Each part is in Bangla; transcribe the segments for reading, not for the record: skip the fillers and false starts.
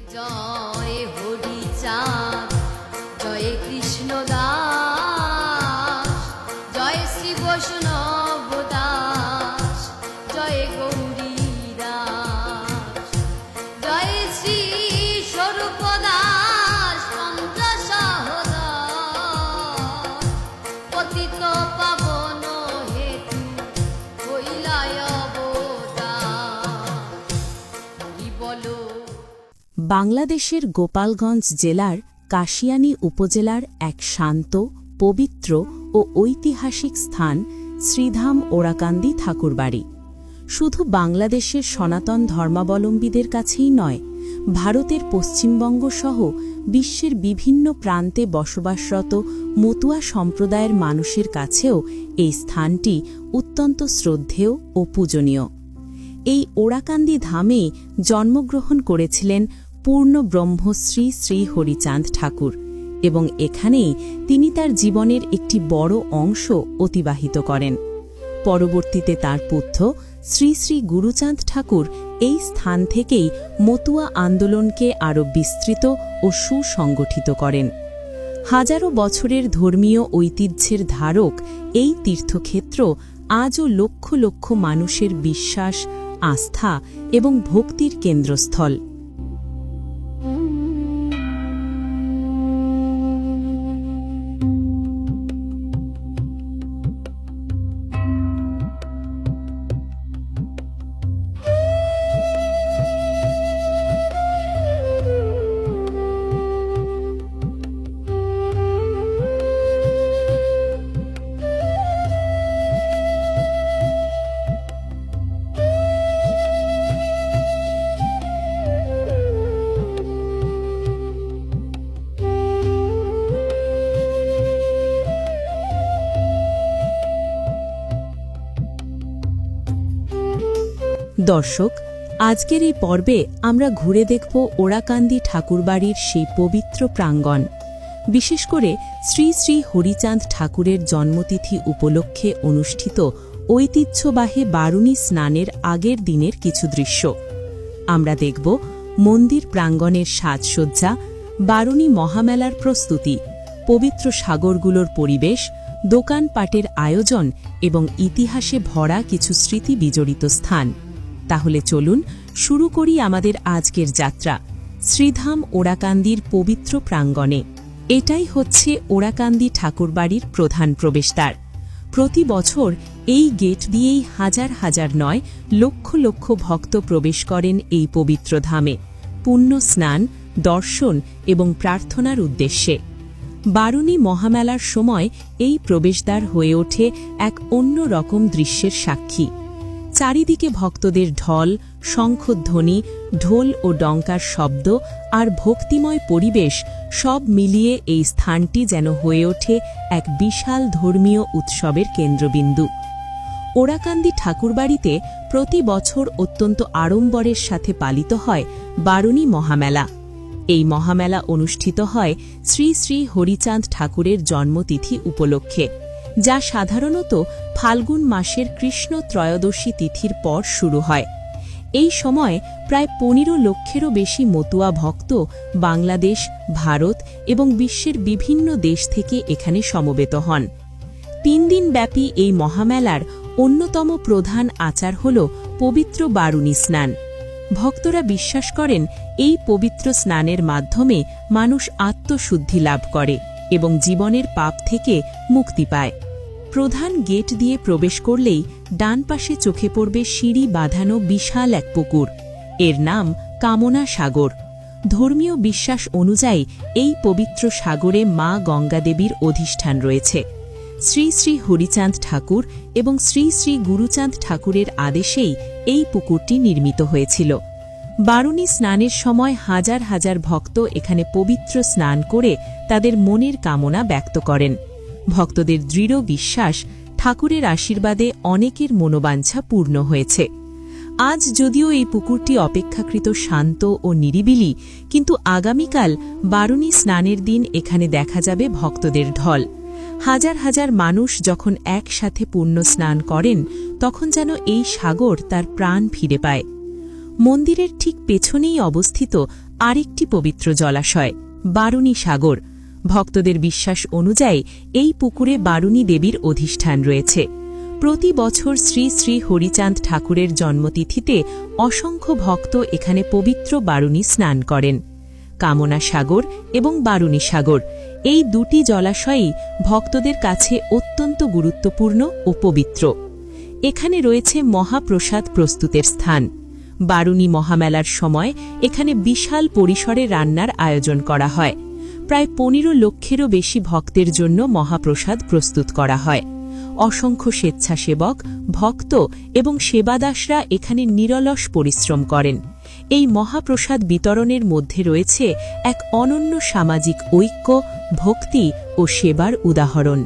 জয় হরিচাঁদ, জয় কৃষ্ণ দাস, জয় শ্রী বৈষ্ণব দাস, জয় গৌরী দাস, জয় শ্রী স্বরূপ দাস, পঞ্চসহোদর, পতিত পাবন হেতু হইলায় অবতার। হরি বলো। বাংলাদেশের গোপালগঞ্জ জেলার কাশিয়ানী উপজেলার এক শান্ত, পবিত্র ও ঐতিহাসিক স্থান শ্রীধাম ওরাকান্দি ঠাকুরবাড়ি। শুধু বাংলাদেশের সনাতন ধর্মাবলম্বীদের কাছেই নয়, ভারতের পশ্চিমবঙ্গ সহ বিশ্বের বিভিন্ন প্রান্তে বসবাসরত মতুয়া সম্প্রদায়ের মানুষের কাছেও এই স্থানটি অত্যন্ত শ্রদ্ধেয় ও পূজনীয়। এই ওরাকান্দি ধামে জন্মগ্রহণ করেছিলেন পূর্ণ ব্রহ্মশ্রী শ্রী হরিচাঁদ ঠাকুর এবং এখানেই তিনি তার জীবনের একটি বড় অংশ অতিবাহিত করেন। পরবর্তীতে তার পুত্র শ্রী শ্রী গুরুচাঁদ ঠাকুর এই স্থান থেকেই মতুয়া আন্দোলনকে আরও বিস্তৃত ও সুসংগঠিত করেন। হাজারো বছরের ধর্মীয় ঐতিহ্যের ধারক এই তীর্থক্ষেত্র আজও লক্ষ লক্ষ মানুষের বিশ্বাস, আস্থা এবং ভক্তির কেন্দ্রস্থল। দর্শক, আজকের এই পর্বে আমরা ঘুরে দেখব ওরাকান্দি ঠাকুরবাড়ির সেই পবিত্র প্রাঙ্গণ, বিশেষ করে শ্রী শ্রী হরিচাঁদ ঠাকুরের জন্মতিথি উপলক্ষে অনুষ্ঠিত ঐতিহ্যবাহী বারুণী স্নানের আগের দিনের কিছু দৃশ্য। আমরা দেখব মন্দির প্রাঙ্গণের সাজসজ্জা, বারুণী মহামেলার প্রস্তুতি, পবিত্র সাগরগুলোর পরিবেশ, দোকানপাটের আয়োজন এবং ইতিহাসে ভরা কিছু স্মৃতি বিজড়িত স্থান। তাহলে চলুন শুরু করি আমাদের আজকের যাত্রা শ্রীধাম ওরাকান্দির পবিত্র প্রাঙ্গণে। এটাই হচ্ছে ওরাকান্দি ঠাকুরবাড়ির প্রধান প্রবেশদ্বার। প্রতি বছর এই গেট দিয়েই হাজার হাজার নয়, লক্ষ লক্ষ ভক্ত প্রবেশ করেন এই পবিত্র ধামে পুণ্য স্নান, দর্শন এবং প্রার্থনার উদ্দেশ্যে। বারুণী মহামেলার সময় এই প্রবেশদ্বার হয়ে ওঠে এক অন্য রকম দৃশ্যের সাক্ষী। চারিদিকে ভক্তদের ঢল, শঙ্খধ্বনি, ঢোল ও ডঙ্কার শব্দ আর ভক্তিময় পরিবেশ সব মিলিয়ে এই স্থানটি যেন হয়ে ওঠে এক বিশাল ধর্মীয় উৎসবের কেন্দ্রবিন্দু। ওরাকান্দি ঠাকুরবাড়িতে প্রতি বছর অত্যন্ত আড়ম্বরের সাথে পালিত হয় বারুণী মহামেলা। এই মহামেলা অনুষ্ঠিত হয় শ্রী শ্রী হরিচাঁদ ঠাকুরের জন্মতিথি উপলক্ষে, যা সাধারণত ফাল্গুন মাসের কৃষ্ণ ত্রয়োদশী তিথির পর শুরু হয়। এই সময় প্রায় 15 লক্ষেরও বেশি মতুয়া ভক্ত বাংলাদেশ, ভারত এবং বিশ্বের বিভিন্ন দেশ থেকে এখানে সমবেত হন। 3 দিনব্যাপী এই মহামেলার অন্যতম প্রধান আচার হল পবিত্র বারুণী স্নান। ভক্তরা বিশ্বাস করেন এই পবিত্র স্নানের মাধ্যমে মানুষ আত্মশুদ্ধি লাভ করে এবং জীবনের পাপ থেকে মুক্তি পায়। প্রধান গেট দিয়ে প্রবেশ করলেই ডান পাশে চোখে পড়বে সিঁড়ি বাঁধানো বিশাল এক পুকুর। এর নাম কামনা সাগর। ধর্মীয় বিশ্বাস অনুযায়ী এই পবিত্র সাগরে মা গঙ্গাদেবীর অধিষ্ঠান রয়েছে। শ্রী শ্রী হরিচাঁদ ঠাকুর এবং শ্রী শ্রী গুরুচাঁদ ঠাকুরের আদেশেই এই পুকুরটি নির্মিত হয়েছিল। বারুণী স্নানের সময় হাজার হাজার ভক্ত এখানে পবিত্র স্নান করে তাদের মনের কামনা ব্যক্ত করেন। ভক্তদের দৃঢ় বিশ্বাস, ঠাকুরের আশীর্বাদে অনেকের মনোবাঞ্ছা পূর্ণ হয়েছে। আজ যদিও এই পুকুরটি অপেক্ষাকৃত শান্ত ও নিরিবিলি, কিন্তু আগামীকাল বারুণী স্নানের দিন এখানে দেখা যাবে ভক্তদের ঢল। হাজার হাজার মানুষ যখন একসাথে পুণ্য স্নান করেন, তখন যেন এই সাগর তার প্রাণ ফিরে পায়। মন্দিরের ঠিক পেছনেই অবস্থিত আরেকটি পবিত্র জলাশয় বারুণী সাগর। ভক্তদের বিশ্বাস অনুযায়ী এই পুকুরে বারুণী দেবীর অধিষ্ঠান রয়েছে। প্রতি বছর শ্রী শ্রী হরিচাঁদ ঠাকুরের জন্মতিথিতে অসংখ্য ভক্ত এখানে পবিত্র বারুণী স্নান করেন। কামনা সাগর এবং বারুণী সাগর এই দুটি জলাশয়ই ভক্তদের কাছে অত্যন্ত গুরুত্বপূর্ণ ও পবিত্র। এখানে রয়েছে মহাপ্রসাদ প্রস্তুতের স্থান। বারুণী মহামেলার সময় এখানে বিশাল পরিসরে রান্নার আয়োজন করা হয়। প্রায় 15 লক্ষেরও বেশি ভক্তের জন্য মহাপ্রসাদ প্রস্তুত করা হয়। অসংখ্য স্বেচ্ছাসেবক, ভক্ত এবং সেবাদাসরা এখানে নিরলস পরিশ্রম করেন। এই মহাপ্রসাদ বিতরণের মধ্যে রয়েছে এক অনন্য সামাজিক ঐক্য, ভক্তি ও সেবার উদাহরণ।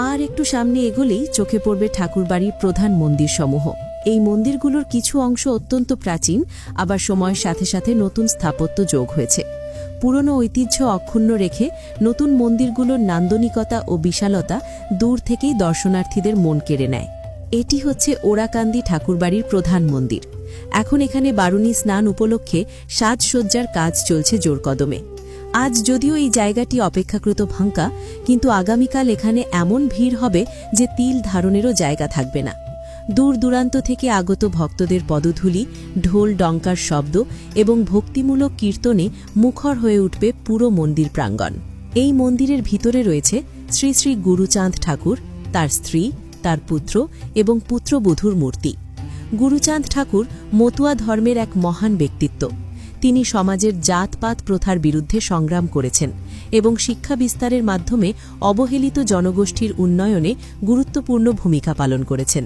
আর একটু সামনে এগোলেই চোখে পড়বে ঠাকুরবাড়ির প্রধান মন্দিরসমূহ। এই মন্দিরগুলোর কিছু অংশ অত্যন্ত প্রাচীন, আবার সময়ের সাথে সাথে নতুন স্থাপত্য যোগ হয়েছে। পুরনো ঐতিহ্য অক্ষুণ্ণ রেখে নতুন মন্দিরগুলোর নান্দনিকতা ও বিশালতা দূর থেকেই দর্শনার্থীদের মন কেড়ে নেয়। এটি হচ্ছে ওরাকান্দি ঠাকুরবাড়ির প্রধান মন্দির। এখন এখানে বারুণী স্নান উপলক্ষে সাজসজ্জার কাজ চলছে জোরকদমে। আজ যদিও এই জায়গাটি অপেক্ষাকৃত ফাঁকা, কিন্তু আগামীকাল এখানে এমন ভিড় হবে যে তিল ধারণেরও জায়গা থাকবে না। দূর দূরান্ত থেকে আগত ভক্তদের পদধূলি, ঢোল ডঙ্কার শব্দ এবং ভক্তিমূলক কীর্তনে মুখর হয়ে উঠবে পুরো মন্দির প্রাঙ্গণ। এই মন্দিরের ভিতরে রয়েছে শ্রী শ্রী গুরুচাঁদ ঠাকুর, তার স্ত্রী, তার পুত্র এবং পুত্রবধূর মূর্তি। গুরুচাঁদ ঠাকুর মতুয়া ধর্মের এক মহান ব্যক্তিত্ব। তিনি সমাজের জাতপাত প্রথার বিরুদ্ধে সংগ্রাম করেছেন এবং শিক্ষা বিস্তারের মাধ্যমে অবহেলিত জনগোষ্ঠীর উন্নয়নে গুরুত্বপূর্ণ ভূমিকা পালন করেছেন।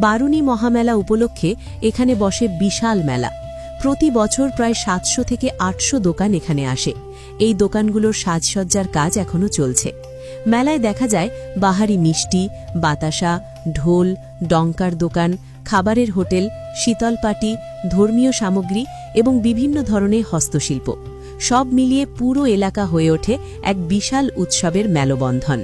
বারুণী মহামেলা উপলক্ষে এখানে বসে বিশাল মেলা। প্রতি বছর প্রায় 700 থেকে 800 দোকান এখানে আসে। এই দোকানগুলোর সাজসজ্জার কাজ এখনও চলছে। মেলায় দেখা যায় বাহারি মিষ্টি, বাতাসা, ঢোল, ডঙ্কার দোকান, খাবারের হোটেল, শীতল পাটি, ধর্মীয় সামগ্রী এবং বিভিন্ন ধরনের হস্তশিল্প। সব মিলিয়ে পুরো এলাকা হয়ে ওঠে এক বিশাল উৎসবের মেলবন্ধন।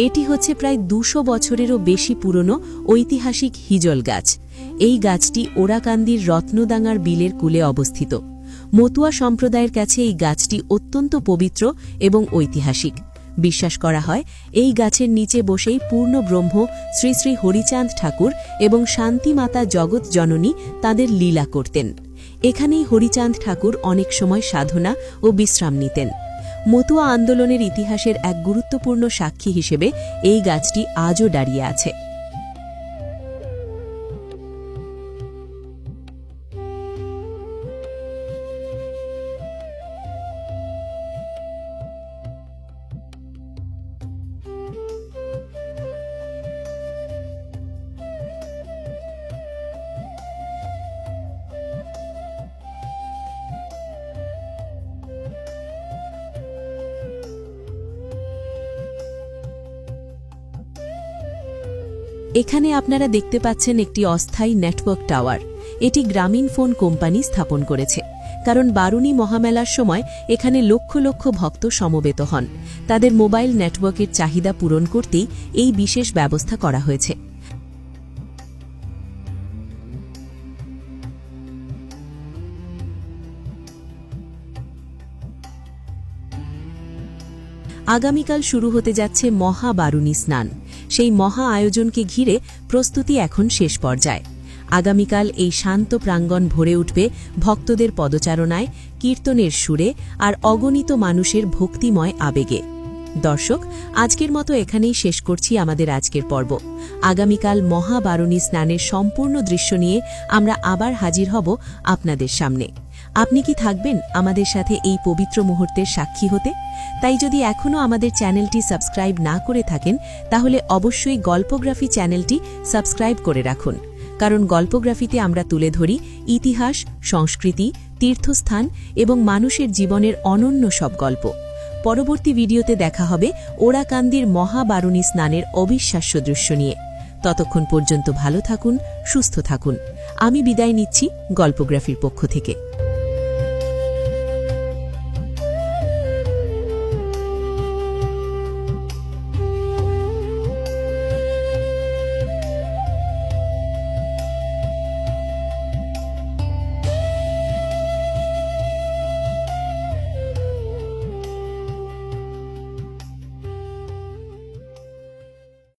এটি হচ্ছে প্রায় 200 বছরেরও বেশি পুরনো ঐতিহাসিক হিজল গাছ। এই গাছটি ওরাকান্দির রত্নদাঙ্গার বিলের কূলে অবস্থিত। মতুয়া সম্প্রদায়ের কাছে এই গাছটি অত্যন্ত পবিত্র এবং ঐতিহাসিক। বিশ্বাস করা হয় এই গাছের নিচে বসেই পূর্ণ ব্রহ্ম শ্রী শ্রী হরিচাঁদ ঠাকুর এবং শান্তি মাতা জগৎ জননী তাঁদের লীলা করতেন। এখানেই হরিচাঁদ ঠাকুর অনেক সময় সাধনা ও বিশ্রাম নিতেন। মতুয়া আন্দোলনের ইতিহাসের এক গুরুত্বপূর্ণ সাক্ষী হিসেবে এই গাছটি আজও দাঁড়িয়ে আছে। এখানে আপনারা দেখতে পাচ্ছেন একটি অস্থায়ী নেটওয়ার্ক টাওয়ার। এটি গ্রামীণ ফোন কোম্পানি স্থাপন করেছে, কারণ বারুণী মহামেলার সময় এখানে লক্ষ লক্ষ ভক্ত সমবেত হন। তাদের মোবাইল নেটওয়ার্কের চাহিদা পূরণ করতেই এই বিশেষ ব্যবস্থা করা হয়েছে। আগামীকাল শুরু হতে যাচ্ছে মহাবারুণী স্নান। সেই মহা আয়োজনকে ঘিরে প্রস্তুতি এখন শেষ পর্যায়ে। আগামীকাল এই শান্ত প্রাঙ্গণ ভরে উঠবে ভক্তদের পদচারণায়, কীর্তনের সুরে আর অগণিত মানুষের ভক্তিময় আবেগে। দর্শক, আজকের মতো এখানেই শেষ করছি আমাদের আজকের পর্ব। আগামীকাল মহাবারুণী স্নানের সম্পূর্ণ দৃশ্য নিয়ে আমরা আবার হাজির হব আপনাদের সামনে। আপনি কি থাকবেন আমাদের সাথে এই পবিত্র মুহূর্তের সাক্ষী হতে? তাই যদি এখনও আমাদের চ্যানেলটি সাবস্ক্রাইব না করে থাকেন, তাহলে অবশ্যই গল্পগ্রাফি চ্যানেলটি সাবস্ক্রাইব করে রাখুন। কারণ গল্পগ্রাফিতে আমরা তুলে ধরি ইতিহাস, সংস্কৃতি, তীর্থস্থান এবং মানুষের জীবনের অনন্য সব গল্প। পরবর্তী ভিডিওতে দেখা হবে ওরাকান্দির মহাবারুণী স্নানের অবিশ্বাস্য দৃশ্য নিয়ে। ততক্ষণ পর্যন্ত ভালো থাকুন, সুস্থ থাকুন। আমি বিদায় নিচ্ছি গল্পগ্রাফির পক্ষ থেকে।